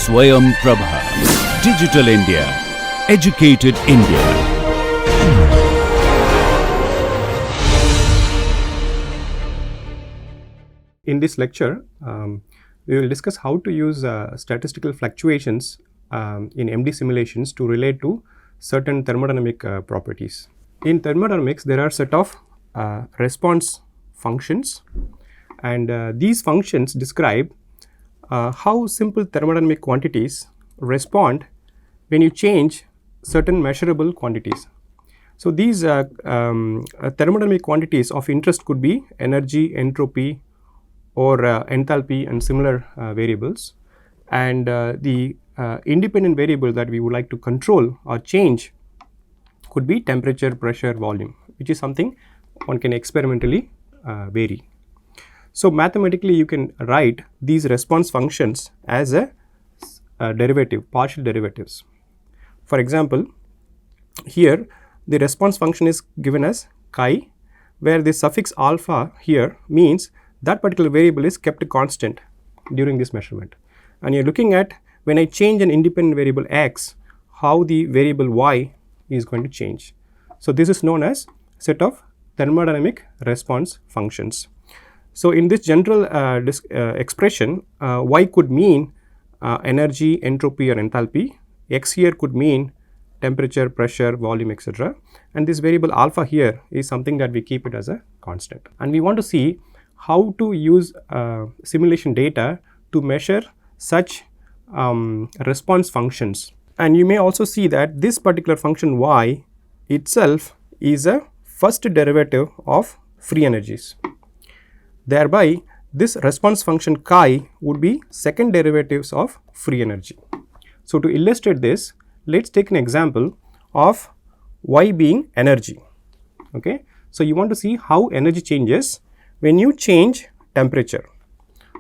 Swayam Prabha. Digital India. Educated India. In this lecture, we will discuss how to use statistical fluctuations in MD simulations to relate to certain thermodynamic properties. In thermodynamics, there are a set of response functions, and these functions describe how simple thermodynamic quantities respond when you change certain measurable quantities. So, these thermodynamic quantities of interest could be energy, entropy, or enthalpy and similar variables, and the independent variable that we would like to control or change could be temperature, pressure, volume, which is something one can experimentally vary. So, mathematically you can write these response functions as a derivative, partial derivatives. For example, here the response function is given as chi, where the suffix alpha here means that particular variable is kept constant during this measurement, and you are looking at when I change an independent variable x, how the variable y is going to change. So, this is known as set of thermodynamic response functions. So, in this general expression, y could mean energy, entropy or enthalpy, x here could mean temperature, pressure, volume, etc., and this variable alpha here is something that we keep it as a constant. And we want to see how to use simulation data to measure such response functions. And you may also see that this particular function y itself is a first derivative of free energies. Thereby, this response function chi would be second derivatives of free energy. So, to illustrate this, let us take an example of y being energy. Okay. So, you want to see how energy changes when you change temperature.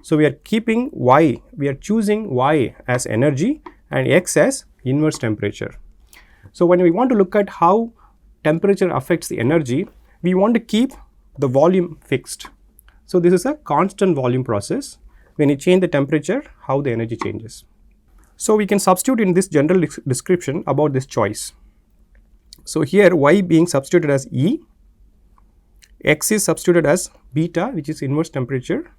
So, we are keeping y, we are choosing y as energy and x as inverse temperature. So, when we want to look at how temperature affects the energy, we want to keep the volume fixed. So, this is a constant volume process. When you change the temperature, how the energy changes. So, we can substitute in this general description about this choice. So, here y being substituted as E, x is substituted as beta, which is inverse temperature,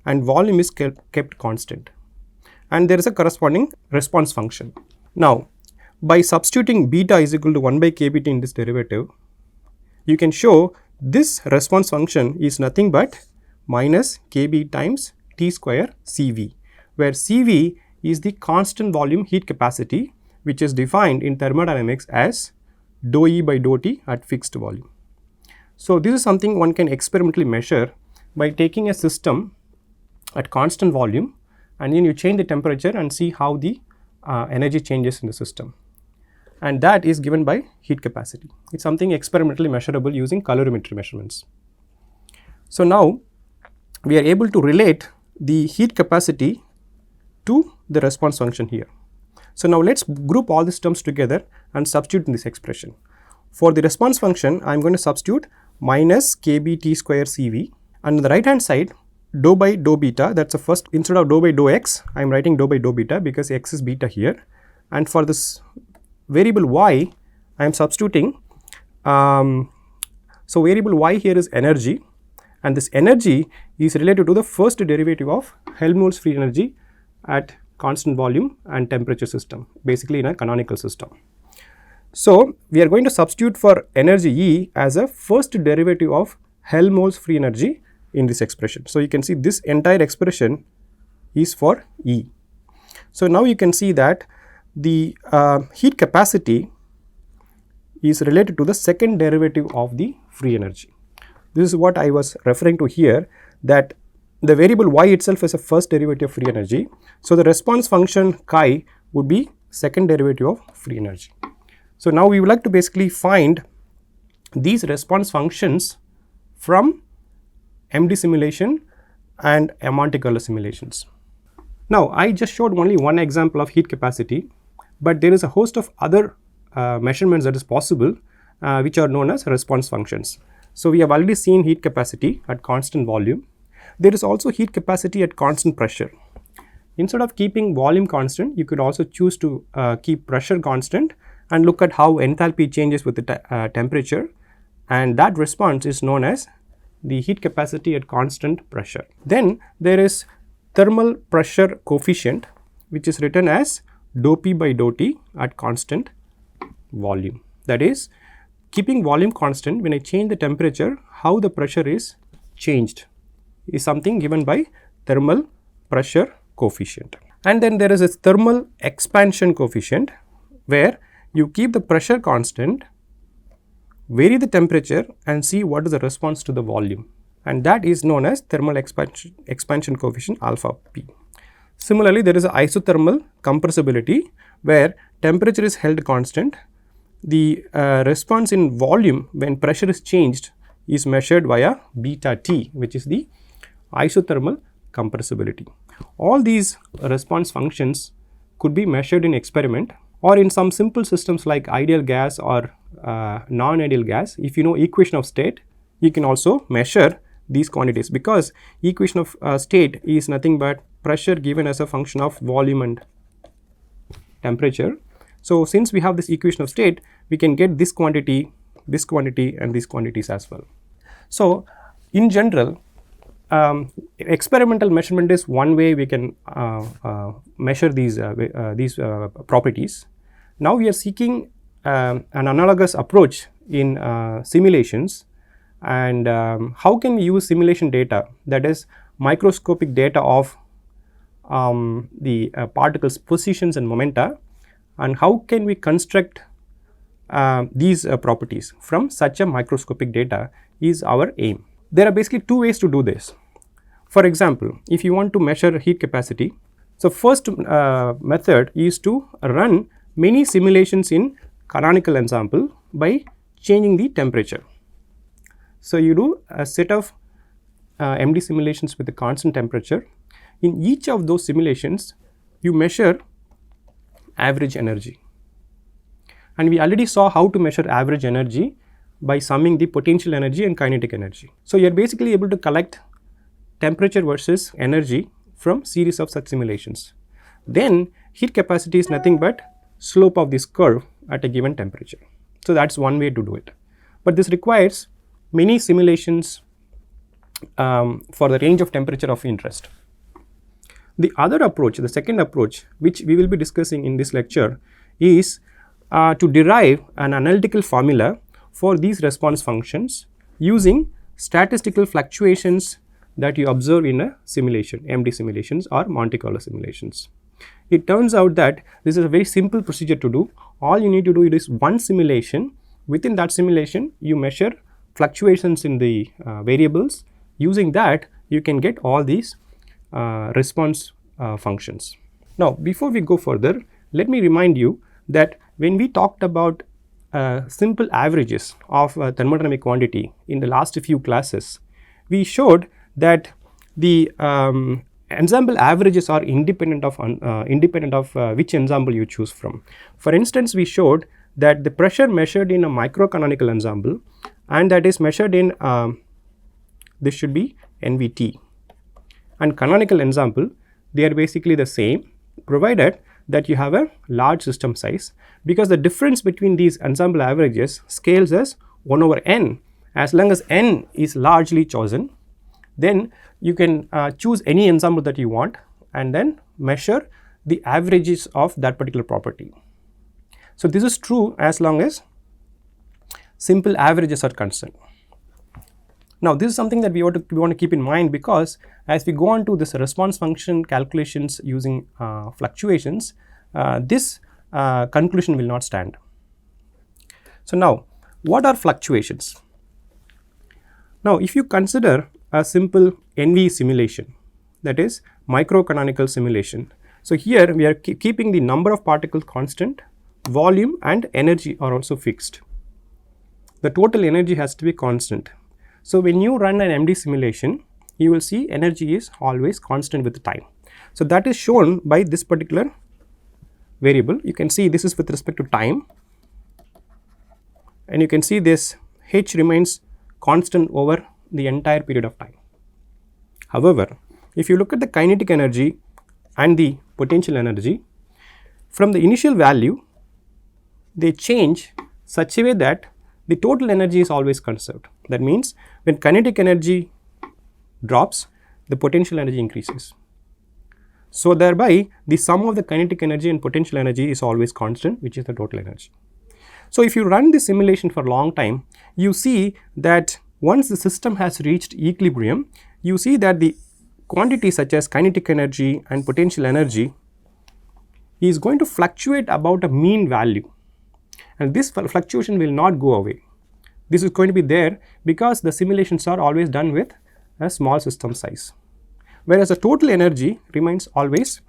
and volume is kept constant, and there is a corresponding response function. Now, by substituting beta is equal to 1 by kBT in this derivative, you can show this response function is nothing but minus kB times T square Cv, where Cv is the constant volume heat capacity, which is defined in thermodynamics as dou E by dou T at fixed volume. So, this is something one can experimentally measure by taking a system at constant volume and then you change the temperature and see how the energy changes in the system, and that is given by heat capacity. It is something experimentally measurable using calorimetry measurements. So, now we are able to relate the heat capacity to the response function here. So, now let us group all these terms together and substitute in this expression. For the response function, I am going to substitute minus kBT square Cv, and on the right hand side dou by dou beta, that is the first, instead of dou by dou x, I am writing dou by dou beta because x is beta here, and for this variable y, I am substituting, so variable y here is energy, and this energy is related to the first derivative of Helmholtz free energy at constant volume and temperature system, basically in a canonical system. So, we are going to substitute for energy E as a first derivative of Helmholtz free energy in this expression. So, you can see this entire expression is for E. So, now you can see that the heat capacity is related to the second derivative of the free energy. This is what I was referring to here, that the variable y itself is a first derivative of free energy. So, the response function chi would be second derivative of free energy. So, now we would like to basically find these response functions from MD simulation and Monte Carlo simulations. Now, I just showed only one example of heat capacity, but there is a host of other measurements that is possible which are known as response functions. So, we have already seen heat capacity at constant volume. There is also heat capacity at constant pressure. Instead of keeping volume constant, you could also choose to keep pressure constant and look at how enthalpy changes with the temperature, and that response is known as the heat capacity at constant pressure. Then there is thermal pressure coefficient, which is written as dou P by dou T at constant volume. That is, keeping volume constant, when I change the temperature, how the pressure is changed is something given by thermal pressure coefficient. And then there is a thermal expansion coefficient, where you keep the pressure constant, vary the temperature and see what is the response to the volume, and that is known as thermal expansion coefficient alpha P. Similarly, there is an isothermal compressibility, where temperature is held constant. The response in volume when pressure is changed is measured via beta T, which is the isothermal compressibility. All these response functions could be measured in experiment, or in some simple systems like ideal gas or non-ideal gas. If you know equation of state, you can also measure these quantities, because equation of state is nothing but pressure given as a function of volume and temperature. So, since we have this equation of state, we can get this quantity and these quantities as well. So, in general, experimental measurement is one way we can measure these properties. Now, we are seeking an analogous approach in simulations, and how can we use simulation data, that is microscopic data of the particles' positions and momenta, and how can we construct these properties from such a microscopic data is our aim. There are basically two ways to do this. For example, if you want to measure heat capacity, so first method is to run many simulations in canonical ensemble by changing the temperature. So, you do a set of MD simulations with a constant temperature. In each of those simulations, you measure average energy, and we already saw how to measure average energy by summing the potential energy and kinetic energy. So, you are basically able to collect temperature versus energy from series of such simulations. Then heat capacity is nothing but slope of this curve at a given temperature. So, that is one way to do it, but this requires many simulations for the range of temperature of interest. The other approach, the second approach, which we will be discussing in this lecture, is to derive an analytical formula for these response functions using statistical fluctuations that you observe in a simulation, MD simulations or Monte Carlo simulations. It turns out that this is a very simple procedure to do. All you need to do is one simulation. Within that simulation, you measure fluctuations in the variables. Using that, you can get all these response functions. Now, before we go further, let me remind you that when we talked about simple averages of thermodynamic quantity in the last few classes, we showed that the ensemble averages are independent of which ensemble you choose from. For instance, we showed that the pressure measured in a microcanonical ensemble, and that is measured in this should be NVT, and canonical ensemble, they are basically the same, provided that you have a large system size, because the difference between these ensemble averages scales as 1 over n. As long as n is largely chosen, then you can choose any ensemble that you want and then measure the averages of that particular property. So, this is true as long as simple averages are constant. Now, this is something that we want to keep in mind, because as we go on to this response function calculations using fluctuations, this conclusion will not stand. So, now what are fluctuations? Now, if you consider a simple NV simulation, that is microcanonical simulation. So, here we are keeping the number of particles constant, volume and energy are also fixed. The total energy has to be constant. So, when you run an MD simulation, you will see energy is always constant with time. So, that is shown by this particular variable. You can see this is with respect to time, and you can see this H remains constant over the entire period of time. However, if you look at the kinetic energy, and the potential energy, from the initial value they change such a way that the total energy is always conserved. That means when kinetic energy drops, the potential energy increases. So thereby the sum of the kinetic energy and potential energy is always constant, which is the total energy. So if you run this simulation for a long time, you see that once the system has reached equilibrium, you see that the quantities such as kinetic energy and potential energy is going to fluctuate about a mean value, and this fluctuation will not go away. This is going to be there because the simulations are always done with a small system size, whereas the total energy remains always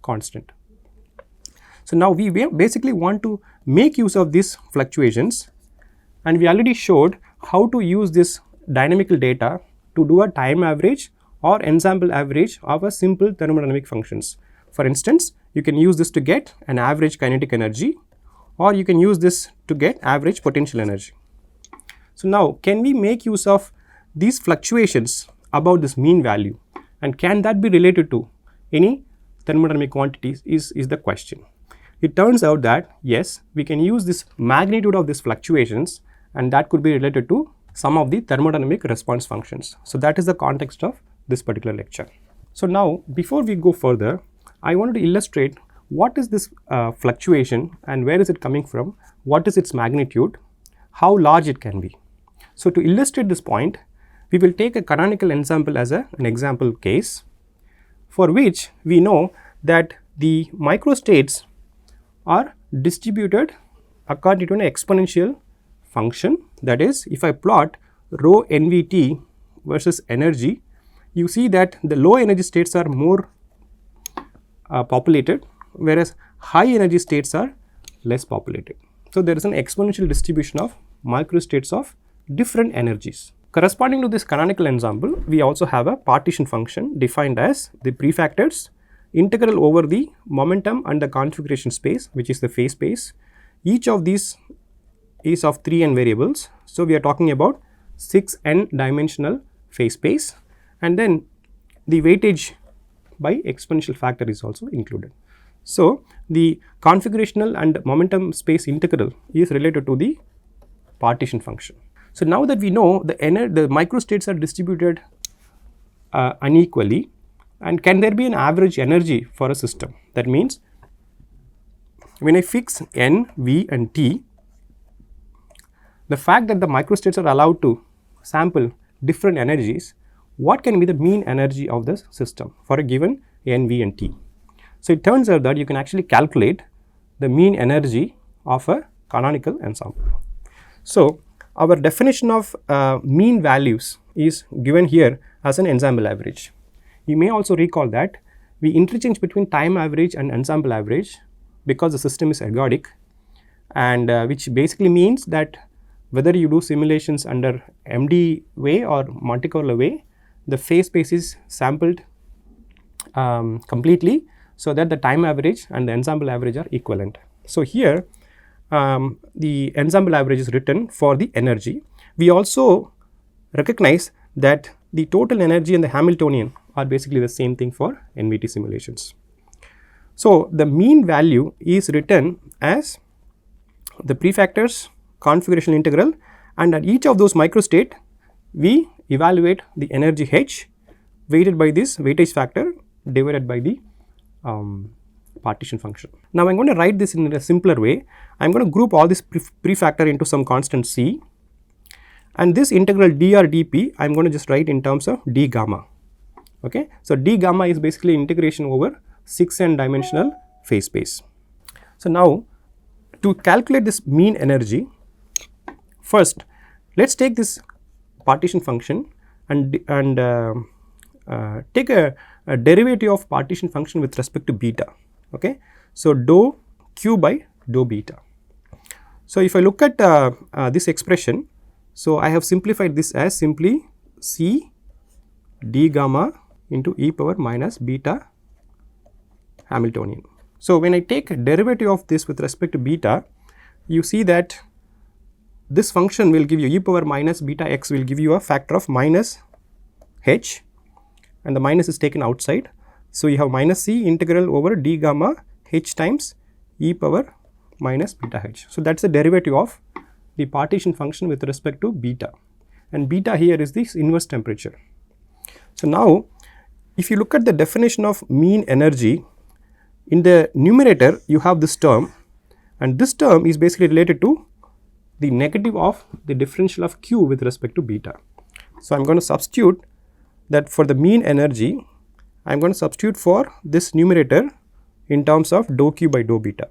constant. So now we basically want to make use of these fluctuations, and we already showed how to use this dynamical data to do a time average or ensemble average of a simple thermodynamic functions. For instance, you can use this to get an average kinetic energy, or you can use this to get average potential energy. So now can we make use of these fluctuations about this mean value, and can that be related to any thermodynamic quantities is the question. It turns out that yes, we can use this magnitude of these fluctuations, and that could be related to some of the thermodynamic response functions. So that is the context of this particular lecture. So now before we go further, I wanted to illustrate what is this fluctuation and where is it coming from, what is its magnitude, how large it can be. So to illustrate this point, we will take a canonical ensemble as an example case, for which we know that the microstates are distributed according to an exponential function. That is, if I plot rho nvt versus energy, you see that the low energy states are more populated, whereas high energy states are less populated. So there is an exponential distribution of microstates of different energies. Corresponding to this canonical ensemble, we also have a partition function defined as the prefactors integral over the momentum and the configuration space, which is the phase space. Each of these is of 3n variables. So we are talking about 6n dimensional phase space, and then the weightage by exponential factor is also included. So the configurational and momentum space integral is related to the partition function. So now that we know the microstates are distributed unequally, and can there be an average energy for a system? That means when I fix n, v and t, the fact that the microstates are allowed to sample different energies, what can be the mean energy of the system for a given n, v and t? So it turns out that you can actually calculate the mean energy of a canonical ensemble. So our definition of mean values is given here as an ensemble average. You may also recall that we interchange between time average and ensemble average because the system is ergodic, and which basically means that whether you do simulations under MD way or Monte Carlo way, the phase space is sampled completely, so that the time average and the ensemble average are equivalent. So here the ensemble average is written for the energy. We also recognize that the total energy and the Hamiltonian are basically the same thing for NVT simulations. So the mean value is written as the prefactors, configuration integral, and at each of those microstate we evaluate the energy H weighted by this weightage factor divided by the partition function. Now I am going to write this in a simpler way. I am going to group all this prefactor into some constant C, and this integral dr dp I am going to just write in terms of d gamma. Okay. So d gamma is basically integration over 6n dimensional phase space. So now to calculate this mean energy, first let us take this partition function and take a derivative of partition function with respect to beta. Okay. So dou q by dou beta. So if I look at this expression, so I have simplified this as simply C d gamma into e power minus beta Hamiltonian. So when I take a derivative of this with respect to beta, you see that this function will give you e power minus beta x will give you a factor of minus h, and the minus is taken outside. So, you have minus c integral over d gamma h times e power minus beta h. So, that is the derivative of the partition function with respect to beta, and beta here is the inverse temperature. So, now if you look at the definition of mean energy, in the numerator you have this term, and this term is basically related to the negative of the differential of q with respect to beta. So, I am going to substitute that for the mean energy, I am going to substitute for this numerator in terms of dou q by dou beta,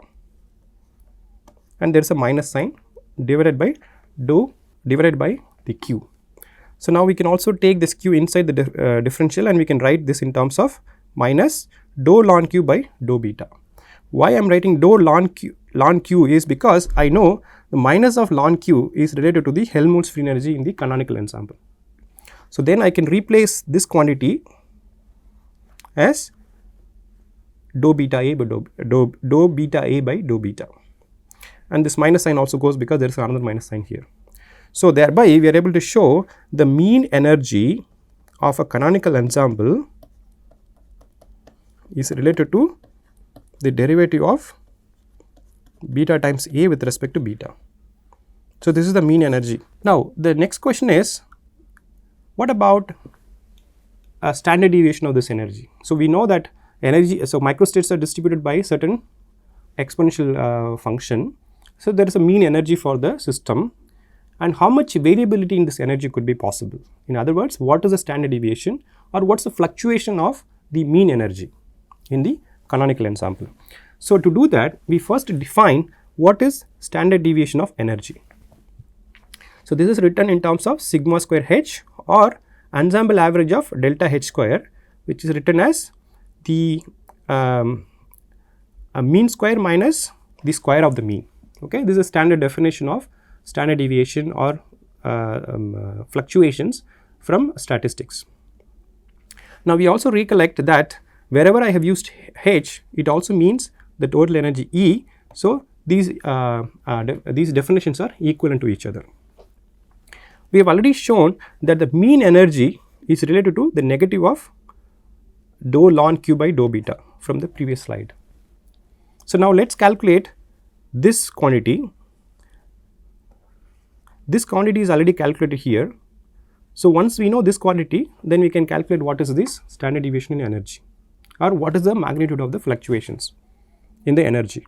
and there is a minus sign divided by dou divided by the q. So, now we can also take this q inside the differential, and we can write this in terms of minus dou ln q by dou beta. Why I am writing dou ln q is because I know the minus of ln q is related to the Helmholtz free energy in the canonical ensemble. So, then I can replace this quantity as dou beta a by dou beta a by dou beta, and this minus sign also goes because there is another minus sign here. So, thereby we are able to show the mean energy of a canonical ensemble is related to the derivative of beta times a with respect to beta. So, this is the mean energy. Now, the next question is, what about a standard deviation of this energy? So, we know that energy, so microstates are distributed by certain exponential function. So, there is a mean energy for the system, and how much variability in this energy could be possible. In other words, what is the standard deviation, or what is the fluctuation of the mean energy in the canonical ensemble. So, to do that, we first define what is standard deviation of energy. So, this is written in terms of sigma square h, or ensemble average of delta h square, which is written as the mean square minus the square of the mean. Okay, this is a standard definition of standard deviation or fluctuations from statistics. Now, we also recollect that wherever I have used h, it also means the total energy E. So, these definitions are equivalent to each other. We have already shown that the mean energy is related to the negative of dou ln q by dou beta from the previous slide. So, now let us calculate this quantity. This quantity is already calculated here. So, once we know this quantity, then we can calculate what is this standard deviation in energy, or what is the magnitude of the fluctuations in the energy.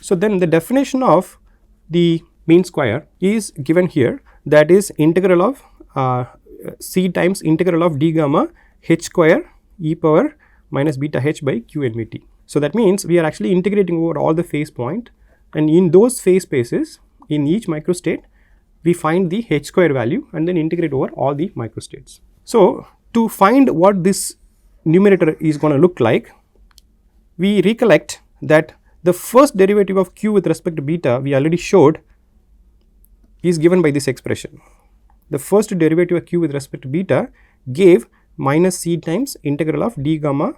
So, then the definition of the mean square is given here, that is integral of c times integral of d gamma h square e power minus beta h by q n v t. So, that means we are actually integrating over all the phase point, and in those phase spaces in each microstate we find the h square value and then integrate over all the microstates. So, to find what this numerator is going to look like, we recollect that the first derivative of q with respect to beta we already showed is given by this expression. The first derivative of q with respect to beta gave minus c times integral of d gamma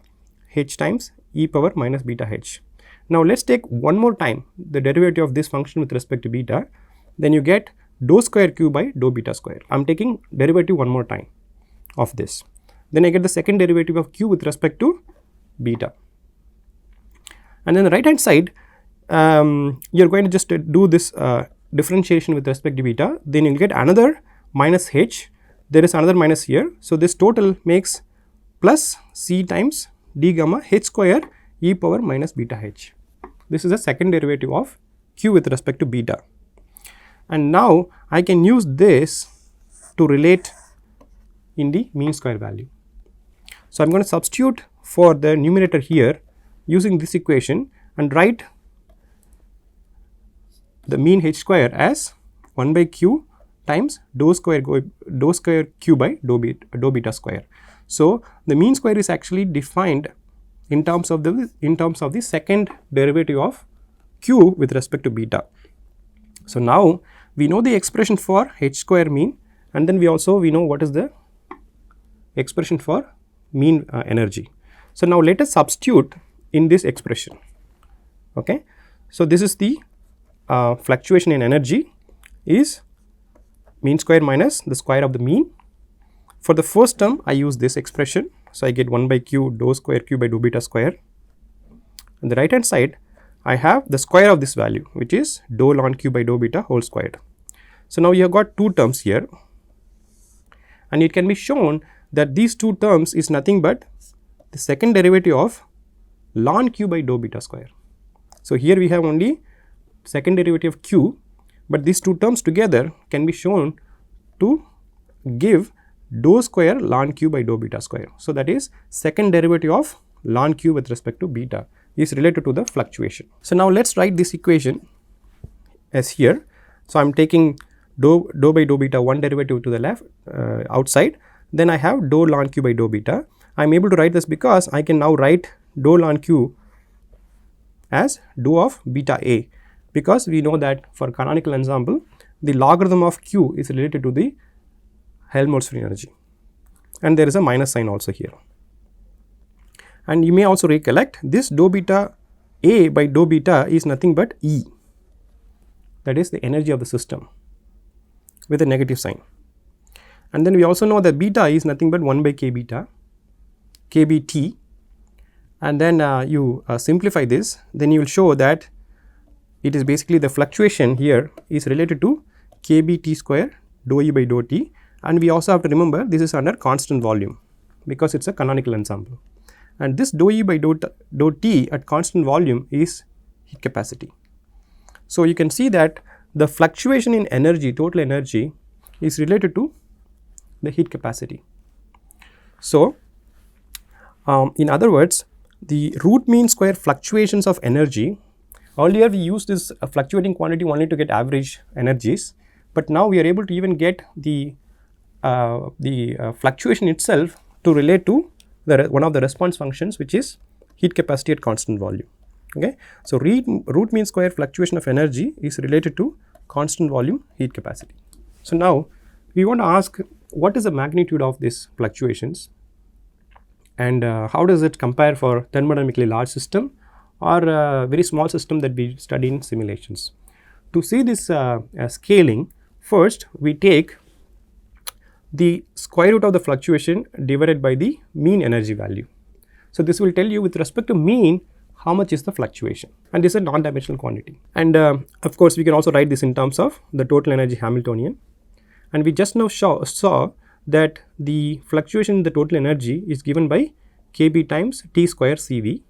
h times e power minus beta h. Now, let us take one more time the derivative of this function with respect to beta, then you get dou square q by dou beta square. I am taking derivative one more time of this. Then I get the second derivative of q with respect to beta. And then the right hand side, you are going to just do this differentiation with respect to beta, then you will get another minus h, there is another minus here. So, this total makes plus c times d gamma h square e power minus beta h. This is the second derivative of q with respect to beta. And now, I can use this to relate in the mean square value. So, I am going to substitute for the numerator here using this equation and write the mean h square as 1 by q times dou square q by dou beta square. So, the mean square is actually defined in terms of the second derivative of q with respect to beta. So, now we know the expression for h square mean, and then we know what is the expression for mean energy. So, now let us substitute in this expression. Okay. So, this is the fluctuation in energy is mean square minus the square of the mean. For the first term I use this expression. So, I get 1 by q dou square q by dou beta square. On the right hand side, I have the square of this value, which is dou ln q by dou beta whole squared. So, now you have got two terms here, and it can be shown that these two terms is nothing but the second derivative of ln q by dou beta square. So, here we have only second derivative of q, but these two terms together can be shown to give dou square ln q by dou beta square. So, that is second derivative of ln q with respect to beta is related to the fluctuation. So, now let us write this equation as here. So, I am taking dou by dou beta one derivative to the left outside, then I have dou ln q by dou beta. I am able to write this because I can now write dou ln q as dou of beta a, because we know that for canonical ensemble the logarithm of q is related to the Helmholtz free energy, and there is a minus sign also here. And you may also recollect this dou beta a by dou beta is nothing but E, that is the energy of the system with a negative sign. And then we also know that beta is nothing but 1 by k beta, kbt, and then you simplify this, then you will show that it is basically the fluctuation here is related to kbt square dou E by dou t, and we also have to remember this is under constant volume because it is a canonical ensemble, and this dou E by dou t at constant volume is heat capacity. So, you can see that the fluctuation in energy, total energy, is related to the heat capacity. So, in other words, the root mean square fluctuations of energy, earlier we used this fluctuating quantity only to get average energies, but now we are able to even get the fluctuation itself to relate to one of the response functions, which is heat capacity at constant volume. Okay. So, root mean square fluctuation of energy is related to constant volume heat capacity. So, now we want to ask what is the magnitude of these fluctuations, and how does it compare for thermodynamically large system or a very small system that we study in simulations. To see this scaling, first we take the square root of the fluctuation divided by the mean energy value. So, this will tell you with respect to mean how much is the fluctuation, and this is a non-dimensional quantity. And of course, we can also write this in terms of the total energy Hamiltonian, and we just now saw that the fluctuation in the total energy is given by kb times t square cv,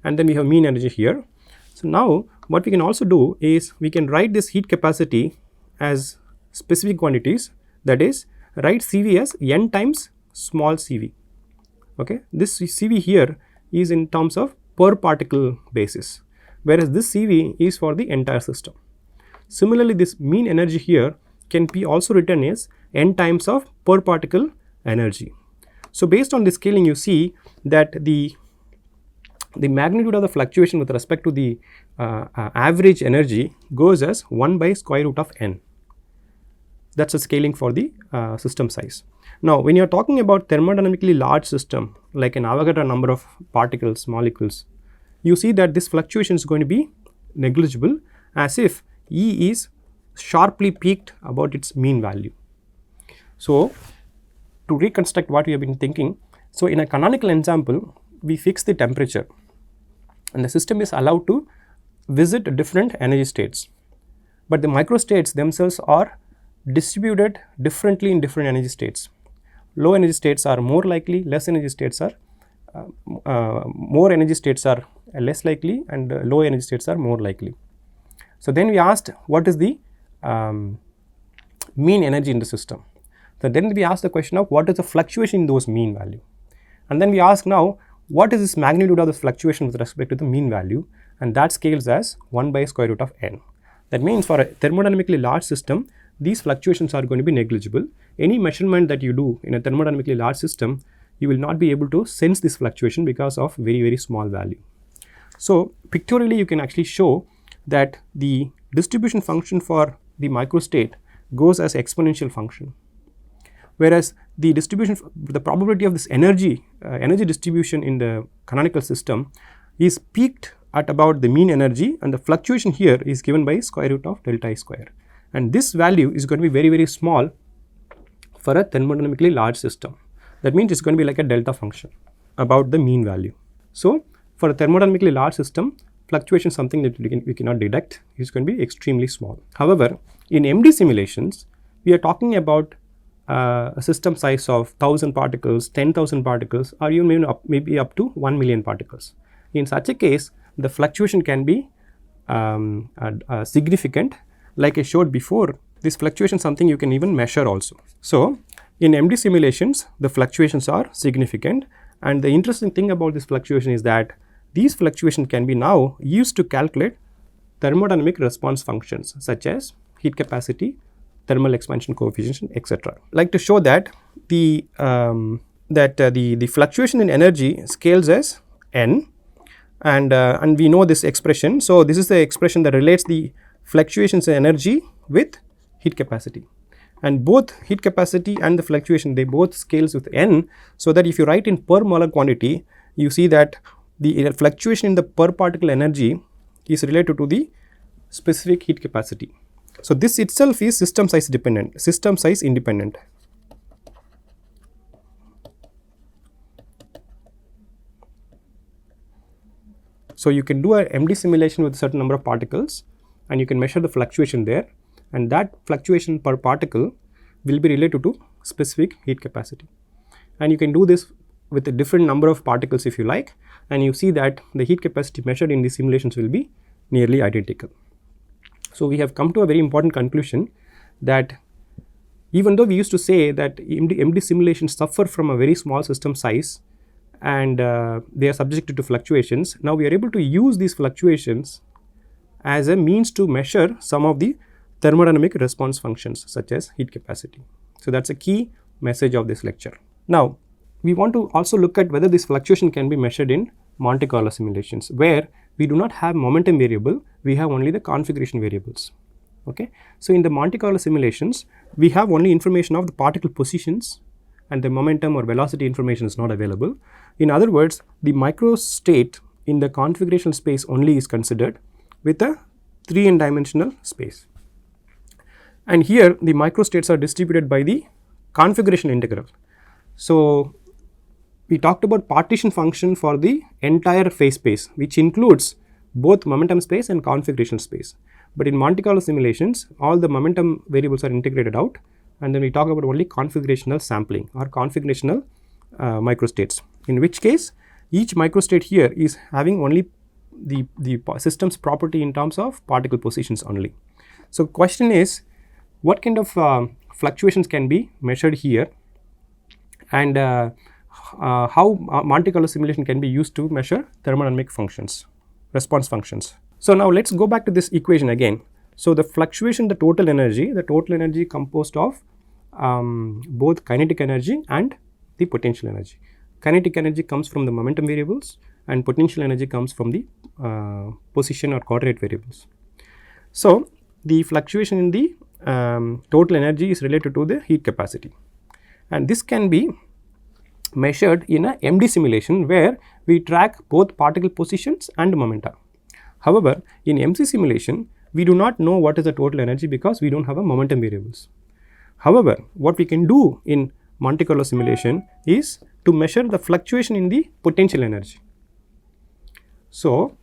and then we have mean energy here. So, now what we can also do is we can write this heat capacity as specific quantities, that is write cv as n times small cv. Okay. This cv here is in terms of per particle basis, whereas this cv is for the entire system. Similarly, this mean energy here can be also written as n times of per particle energy. So, based on the scaling, you see that the magnitude of the fluctuation with respect to the average energy goes as 1 by square root of n. That is a scaling for the system size. Now, when you are talking about thermodynamically large system like an Avogadro number of particles, molecules, you see that this fluctuation is going to be negligible, as if E is sharply peaked about its mean value. So, to reconstruct what we have been thinking, so in a canonical example, we fix the temperature and the system is allowed to visit different energy states, but the microstates themselves are distributed differently in different energy states. Low energy states are more likely, less energy states are more energy states are less likely, and low energy states are more likely. So, then we asked what is the mean energy in the system. So, then we asked the question of what is the fluctuation in those mean value, and then we ask now what is this magnitude of this fluctuation with respect to the mean value, and that scales as 1 by square root of n. That means for a thermodynamically large system, these fluctuations are going to be negligible. Any measurement that you do in a thermodynamically large system, you will not be able to sense this fluctuation because of very small value. So, pictorially you can actually show that the distribution function for the microstate goes as exponential function, whereas the distribution, the probability of this energy distribution in the canonical system is peaked at about the mean energy, and the fluctuation here is given by square root of delta I square, and this value is going to be very small for a thermodynamically large system. That means it's going to be like a delta function about the mean value. So, for a thermodynamically large system, fluctuation is something that we cannot detect. It's going to be extremely small. However, in MD simulations, we are talking about a system size of 1000 particles, 10,000 particles, or even maybe up to 1 million particles. In such a case, the fluctuation can be significant. Like I showed before, this fluctuation is something you can even measure also. So, in MD simulations, the fluctuations are significant, and the interesting thing about this fluctuation is that these fluctuations can be now used to calculate thermodynamic response functions such as heat capacity, thermal expansion coefficient, etc. Like to show that the fluctuation in energy scales as n, and we know this expression. So, this is the expression that relates the fluctuations in energy with heat capacity, and both heat capacity and the fluctuation, they both scales with n, so that if you write in per molar quantity, you see that the fluctuation in the per particle energy is related to the specific heat capacity. So, this itself is system size independent. So, you can do a MD simulation with a certain number of particles, and you can measure the fluctuation there, and that fluctuation per particle will be related to specific heat capacity. And you can do this with a different number of particles if you like, and you see that the heat capacity measured in these simulations will be nearly identical. So, we have come to a very important conclusion that even though we used to say that MD simulations suffer from a very small system size and they are subjected to fluctuations, now we are able to use these fluctuations as a means to measure some of the thermodynamic response functions such as heat capacity. So, that is a key message of this lecture. Now, we want to also look at whether this fluctuation can be measured in Monte Carlo simulations, where we do not have momentum variable, we have only the configuration variables. Okay. So, in the Monte Carlo simulations, we have only information of the particle positions, and the momentum or velocity information is not available. In other words, the microstate in the configurational space only is considered with a 3n dimensional space. And here the microstates are distributed by the configuration integral. So, we talked about partition function for the entire phase space, which includes both momentum space and configuration space. But in Monte Carlo simulations, all the momentum variables are integrated out, and then we talk about only configurational sampling or configurational microstates, in which case each microstate here is having only the system's property in terms of particle positions only. So, question is, what kind of fluctuations can be measured here, and how Monte Carlo simulation can be used to measure thermodynamic functions, response functions. So, now let us go back to this equation again. So, the fluctuation, the total energy composed of both kinetic energy and the potential energy. Kinetic energy comes from the momentum variables, and potential energy comes from the position or coordinate variables. So, the fluctuation in the total energy is related to the heat capacity, and this can be measured in a MD simulation where we track both particle positions and momentum. However, in MC simulation, we do not know what is the total energy because we do not have a momentum variables. However, what we can do in Monte Carlo simulation is to measure the fluctuation in the potential energy. So,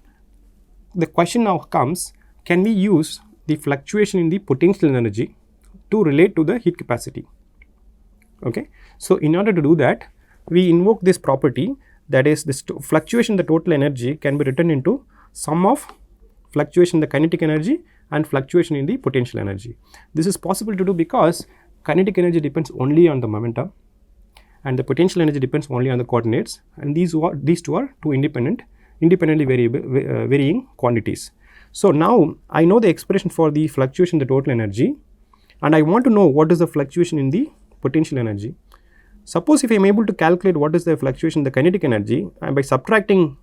the question now comes, can we use the fluctuation in the potential energy to relate to the heat capacity? Okay. So, in order to do that, we invoke this property, that is this fluctuation in the total energy can be written into sum of fluctuation in the kinetic energy and fluctuation in the potential energy. This is possible to do because kinetic energy depends only on the momentum and the potential energy depends only on the coordinates, and these two are two independently varying quantities. So, now I know the expression for the fluctuation in the total energy, and I want to know what is the fluctuation in the potential energy. Suppose if I am able to calculate what is the fluctuation in the kinetic energy, and by subtracting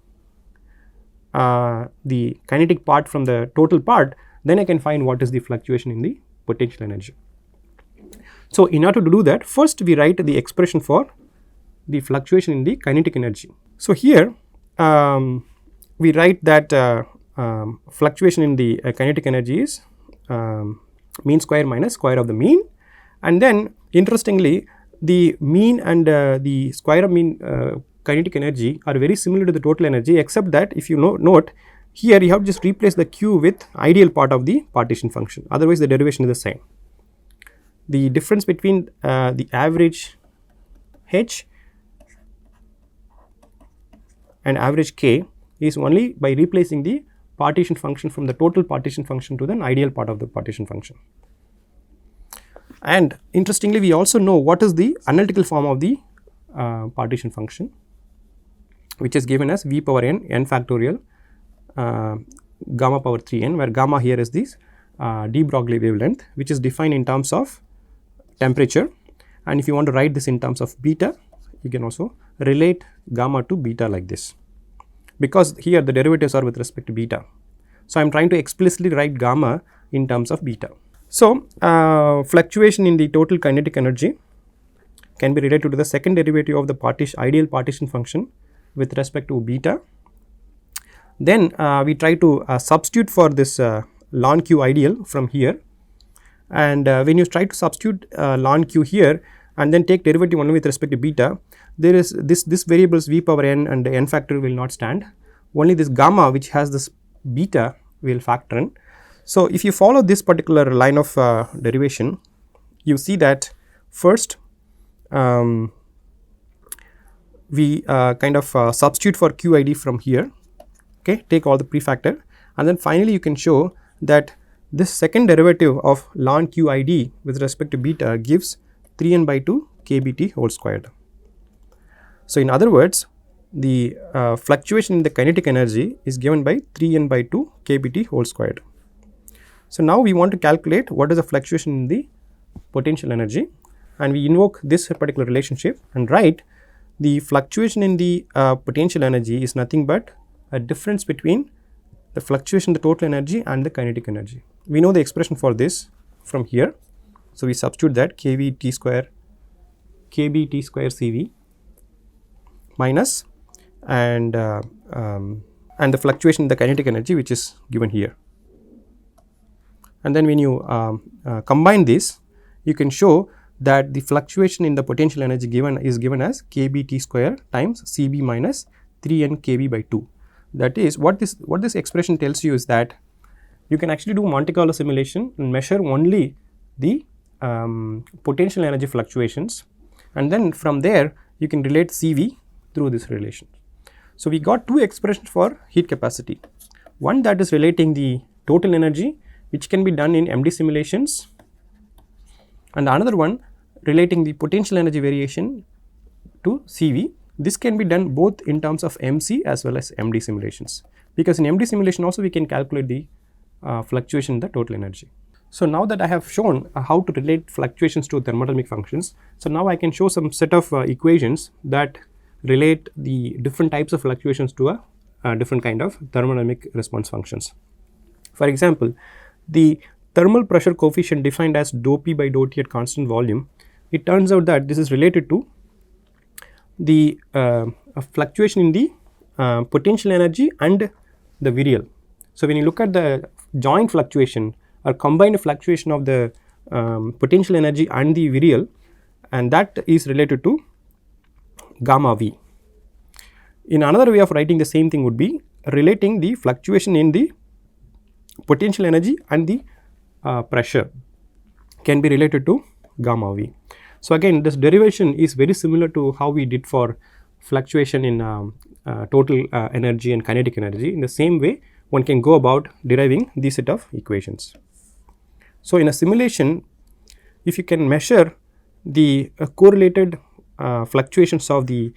the kinetic part from the total part, then I can find what is the fluctuation in the potential energy. So, in order to do that, first we write the expression for the fluctuation in the kinetic energy. So, here we write that fluctuation in the kinetic energy is mean square minus square of the mean, and then interestingly the mean and the square of mean kinetic energy are very similar to the total energy, except that if you note here you have just replaced the q with ideal part of the partition function, otherwise the derivation is the same. The difference between the average h and average k is only by replacing the partition function from the total partition function to the ideal part of the partition function. And interestingly, we also know what is the analytical form of the partition function, which is given as v power n factorial gamma power 3n, where gamma here is this de Broglie wavelength, which is defined in terms of temperature. And if you want to write this in terms of beta, you can also relate gamma to beta like this, because here the derivatives are with respect to beta. So, I am trying to explicitly write gamma in terms of beta. So, fluctuation in the total kinetic energy can be related to the second derivative of the ideal partition function with respect to beta. Then we try to substitute for this ln q ideal from here, and when you try to substitute ln q here and then take derivative only with respect to beta, there is this variables v power n and n factor will not stand, only this gamma which has this beta will factor in. So, if you follow this particular line of derivation, you see that first we kind of substitute for qid from here, okay, take all the prefactor, and then finally you can show that this second derivative of ln qid with respect to beta gives 3n by 2 kbt whole squared. So, in other words, the fluctuation in the kinetic energy is given by 3n by 2 kbt whole squared. So, now we want to calculate what is the fluctuation in the potential energy, and we invoke this particular relationship and write the fluctuation in the potential energy is nothing but a difference between the fluctuation in the total energy and the kinetic energy. We know the expression for this from here. So, we substitute that kV T square kB T square CV minus and the fluctuation in the kinetic energy, which is given here. And then when you combine this, you can show that the fluctuation in the potential energy is given as kB T square times Cb minus 3n kV by 2. That is what this expression tells you is that you can actually do Monte Carlo simulation and measure only the potential energy fluctuations, and then from there you can relate Cv through this relation. So, we got two expressions for heat capacity, one that is relating the total energy, which can be done in MD simulations, and another one relating the potential energy variation to Cv. This can be done both in terms of MC as well as MD simulations, because in MD simulation also we can calculate the fluctuation in the total energy. So, now that I have shown how to relate fluctuations to thermodynamic functions, so now I can show some set of equations that relate the different types of fluctuations to a different kind of thermodynamic response functions. For example, the thermal pressure coefficient defined as dou P by dou T at constant volume, it turns out that this is related to the fluctuation in the potential energy and the virial. So, when you look at the joint fluctuation or combined fluctuation of the potential energy and the virial, and that is related to gamma V. In another way of writing the same thing would be relating the fluctuation in the potential energy and the pressure can be related to gamma V. So, again this derivation is very similar to how we did for fluctuation in total energy and kinetic energy. In the same way, one can go about deriving this set of equations. So, in a simulation, if you can measure the correlated fluctuations of the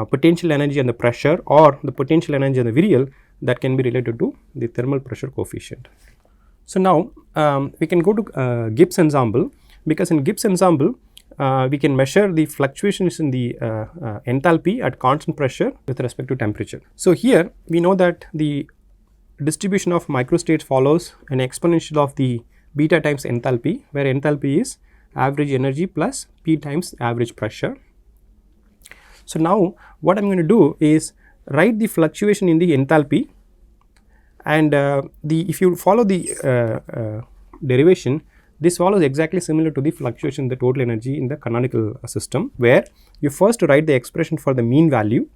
potential energy and the pressure, or the potential energy and the virial, that can be related to the thermal pressure coefficient. So, now we can go to Gibbs ensemble, because in Gibbs ensemble we can measure the fluctuations in the enthalpy at constant pressure with respect to temperature. So, here we know that the distribution of microstates follows an exponential of the beta times enthalpy, where enthalpy is average energy plus P times average pressure. So, now what I am going to do is write the fluctuation in the enthalpy, and if you follow the derivation, This follows exactly similar to the fluctuation in the total energy in the canonical system, where you first write the expression for the mean value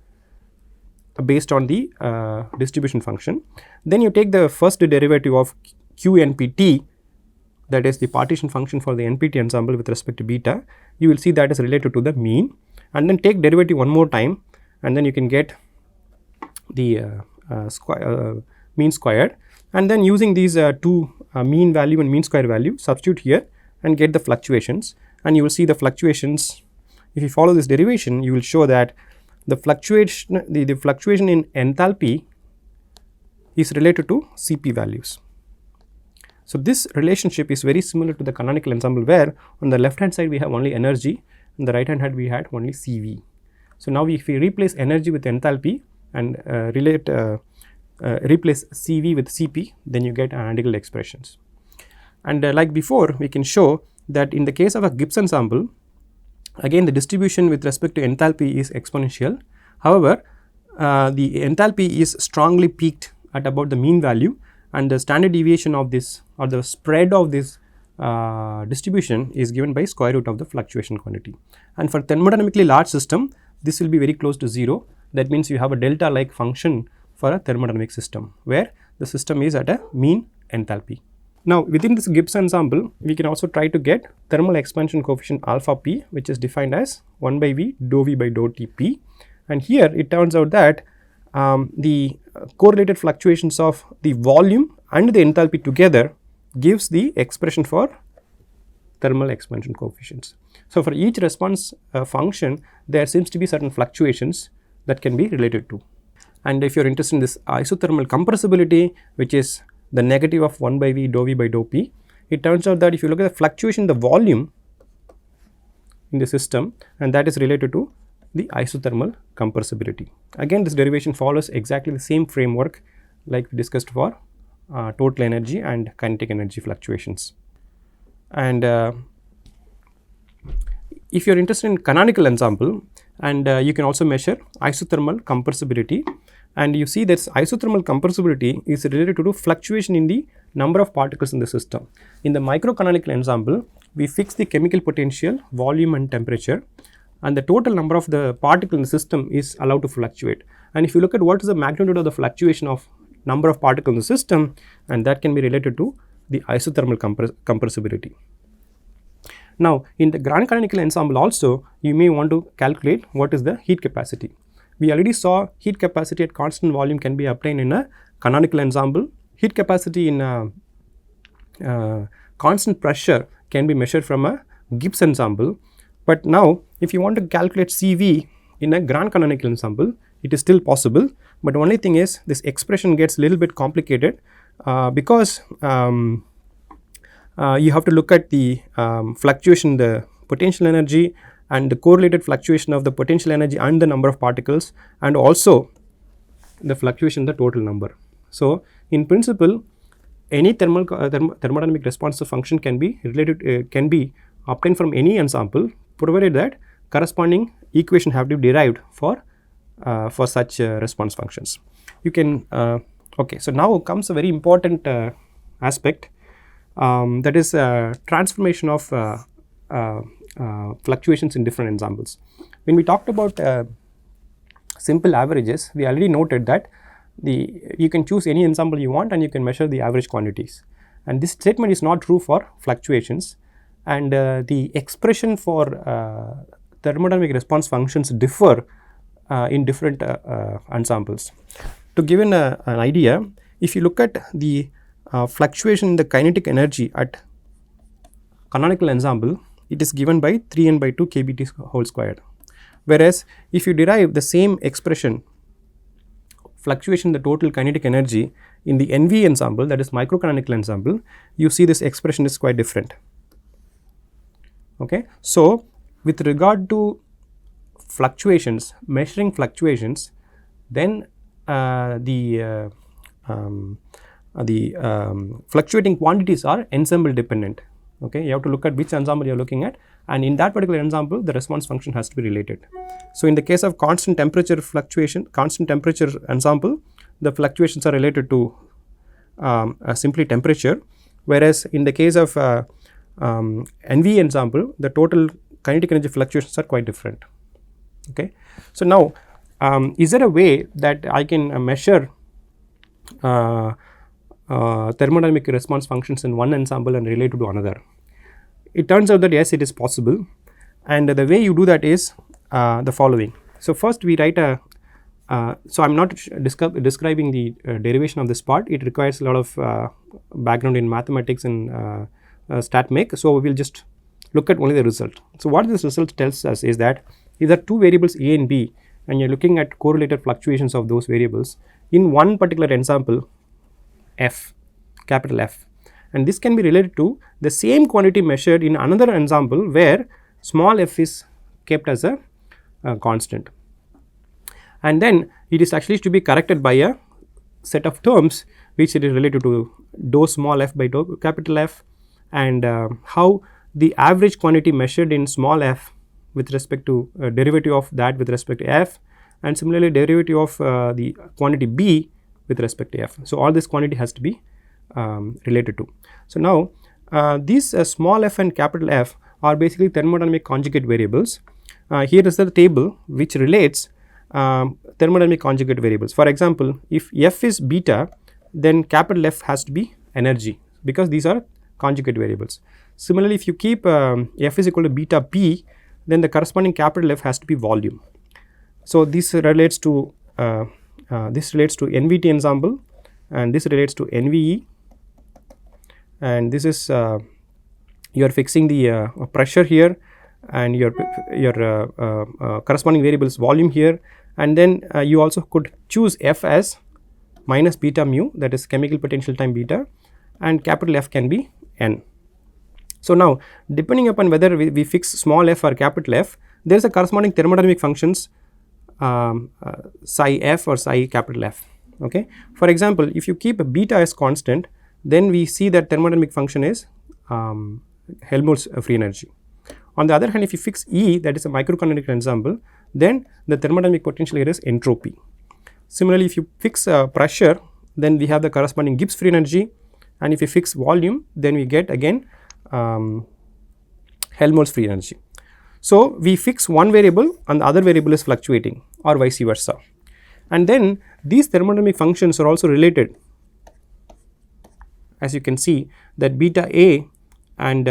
based on the distribution function. Then you take the first derivative of QNPT, that is the partition function for the NPT ensemble with respect to beta. You will see that is related to the mean, and then take derivative one more time, and then you can get the mean squared, and then using these two mean value and mean square value, substitute here and get the fluctuations, and you will see the fluctuations. If you follow this derivation, you will show that the fluctuation in enthalpy is related to Cp values. So this relationship is very similar to the canonical ensemble, where on the left hand side we have only energy, on the right hand side we had only Cv. So now if we replace energy with enthalpy and replace Cv with Cp, then you get analytical expressions. And like before, we can show that in the case of a Gibbs ensemble, again the distribution with respect to enthalpy is exponential. However, the enthalpy is strongly peaked at about the mean value, and the standard deviation of this, or the spread of this distribution, is given by square root of the fluctuation quantity. And for thermodynamically large system, this will be very close to 0. That means you have a delta like function for a thermodynamic system, where the system is at a mean enthalpy. Now within this Gibbs ensemble, we can also try to get thermal expansion coefficient alpha p, which is defined as 1 by v dou v by dou t p, and here it turns out that the correlated fluctuations of the volume and the enthalpy together gives the expression for thermal expansion coefficients. So for each response function, there seems to be certain fluctuations that can be related to. And if you are interested in this isothermal compressibility, which is the negative of 1 by v dou v by dou p, it turns out that if you look at the fluctuation in the volume in the system, and that is related to the isothermal compressibility. Again, this derivation follows exactly the same framework like we discussed for total energy and kinetic energy fluctuations. And if you are interested in canonical ensemble, and you can also measure isothermal compressibility, and you see that isothermal compressibility is related to fluctuation in the number of particles in the system. In the microcanonical ensemble, we fix the chemical potential, volume and temperature, and the total number of the particles in the system is allowed to fluctuate. And if you look at what is the magnitude of the fluctuation of number of particles in the system, and that can be related to the isothermal compressibility. Now in the grand canonical ensemble also, you may want to calculate what is the heat capacity. We already saw heat capacity at constant volume can be obtained in a canonical ensemble. Heat capacity in constant pressure can be measured from a Gibbs ensemble. But now if you want to calculate Cv in a grand canonical ensemble, it is still possible, but only thing is this expression gets a little bit complicated because you have to look at the fluctuation in the potential energy and the correlated fluctuation of the potential energy and the number of particles, and also the fluctuation in the total number. So in principle, any thermodynamic responsive function can be related can be obtained from any ensemble, provided that corresponding equation have to be derived for such response functions. You can okay. So now comes a very important aspect, that is transformation of fluctuations in different ensembles. When we talked about simple averages, we already noted that you can choose any ensemble you want and you can measure the average quantities, and this statement is not true for fluctuations, and the expression for thermodynamic response functions differ in different ensembles. To give an idea, if you look at the fluctuation in the kinetic energy at canonical ensemble, it is given by 3n by 2 kBT whole squared, whereas if you derive the same expression, fluctuation in the total kinetic energy, in the NV ensemble, that is microcanonical ensemble, you see this expression is quite different. Okay, so with regard to fluctuations, measuring fluctuations, then the fluctuating quantities are ensemble dependent. Okay, you have to look at which ensemble you are looking at, and in that particular ensemble the response function has to be related. So in the case of constant temperature fluctuation, constant temperature ensemble, the fluctuations are related to simply temperature, whereas in the case of NV ensemble, the total kinetic energy fluctuations are quite different. Okay. So, now is there a way that I can measure thermodynamic response functions in one ensemble and relate to another? It turns out that yes, it is possible, and the way you do that is the following. So, first we write a so I am not describing the derivation of this part, it requires a lot of background in mathematics and StatMech. So, we will just look at only the result. So, what this result tells us is that if there are two variables A and B and you are looking at correlated fluctuations of those variables in one particular ensemble F, capital F, and this can be related to the same quantity measured in another ensemble where small f is kept as a constant, and then it is actually to be corrected by a set of terms which it is related to dou small f by dou capital F, and how the average quantity measured in small f with respect to derivative of that with respect to f, and similarly derivative of the quantity b with respect to f. So, all this quantity has to be related to. So, now these small f and capital F are basically thermodynamic conjugate variables. Here is the table which relates thermodynamic conjugate variables. For example, if f is beta, then capital F has to be energy, because these are conjugate variables. Similarly, if you keep f is equal to beta p, then the corresponding capital F has to be volume. So, this relates to NVT ensemble, and this relates to NVE, and this is you are fixing the pressure here, and your corresponding variable is volume here, and then you also could choose F as minus beta mu, that is chemical potential time beta, and capital F can be N. So, now depending upon whether we fix small f or capital F, there is a corresponding thermodynamic functions psi f or psi capital F. Okay. For example, if you keep beta as constant, then we see that thermodynamic function is Helmholtz free energy. On the other hand, if you fix E, that is a microkinetic ensemble, then the thermodynamic potential here is entropy. Similarly, if you fix pressure, then we have the corresponding Gibbs free energy, and if you fix volume, then we get again Helmholtz free energy. So, we fix one variable and the other variable is fluctuating, or vice versa, and then these thermodynamic functions are also related. As you can see that beta A and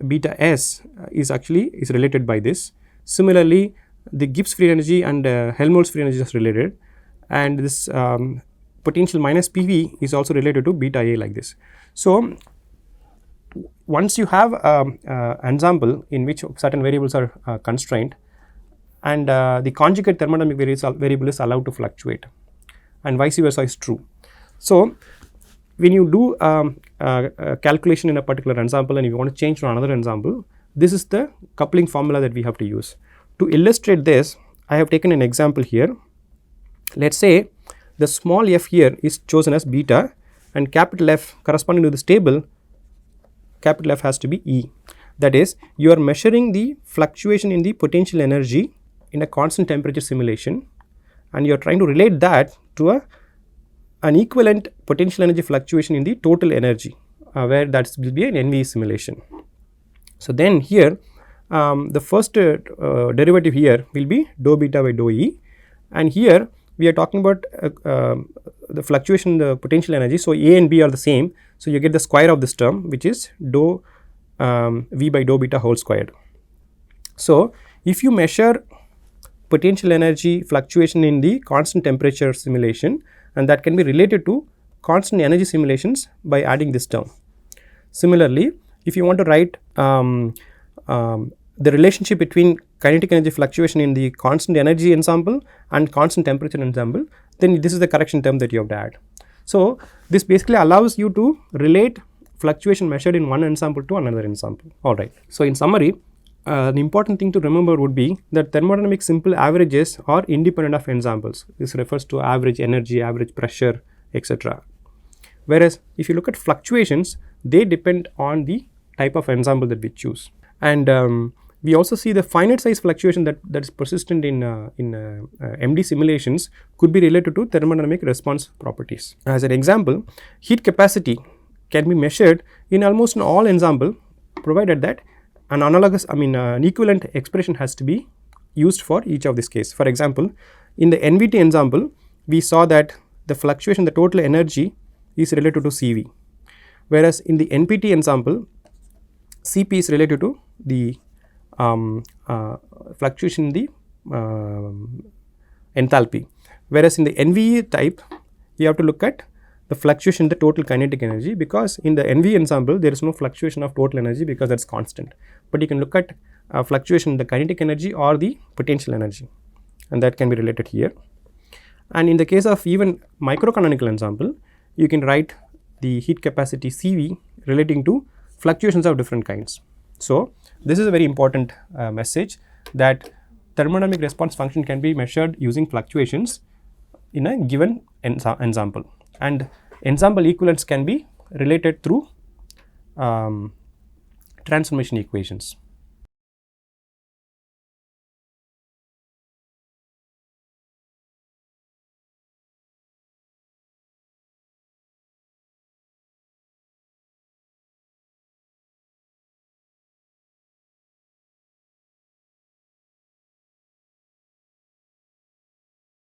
beta S is related by this. Similarly, the Gibbs free energy and Helmholtz free energy is related, and this potential minus PV is also related to beta A like this. So, once you have ensemble in which certain variables are constrained, and the conjugate thermodynamic variable is allowed to fluctuate, and vice versa is true. So, when you do a calculation in a particular ensemble and you want to change to another ensemble, this is the coupling formula that we have to use. To illustrate this, I have taken an example here. Let us say the small f here is chosen as beta, and capital F corresponding to this table, capital F has to be E. That is, you are measuring the fluctuation in the potential energy in a constant temperature simulation, and you are trying to relate that to an equivalent potential energy fluctuation in the total energy, where that will be an NV simulation. So, then here the first derivative here will be dou beta by dou E, and here we are talking about the fluctuation in the potential energy. So, A and B are the same. So, you get the square of this term, which is dou V by dou beta whole squared. So, if you measure potential energy fluctuation in the constant temperature simulation, and that can be related to constant energy simulations by adding this term. Similarly, if you want to write the relationship between kinetic energy fluctuation in the constant energy ensemble and constant temperature ensemble, then this is the correction term that you have to add. So, this basically allows you to relate fluctuation measured in one ensemble to another ensemble. Alright. So, in summary, the important thing to remember would be that thermodynamic simple averages are independent of ensembles. This refers to average energy, average pressure, etc. Whereas, if you look at fluctuations, they depend on the type of ensemble that we choose. And we also see the finite size fluctuation that is persistent in MD simulations could be related to thermodynamic response properties. As an example, heat capacity can be measured in almost all ensemble provided that an an equivalent expression has to be used for each of this case. For example, in the NVT example, we saw that the fluctuation, the total energy is related to CV, whereas in the NPT example, Cp is related to the fluctuation in the enthalpy, whereas in the NVE type, you have to look at the fluctuation in the total kinetic energy, because in the NV ensemble there is no fluctuation of total energy because that is constant, but you can look at fluctuation in the kinetic energy or the potential energy, and that can be related here. And in the case of even microcanonical ensemble, you can write the heat capacity CV relating to fluctuations of different kinds. So this is a very important message, that thermodynamic response function can be measured using fluctuations in a given ensemble, and ensemble equivalents can be related through transformation equations.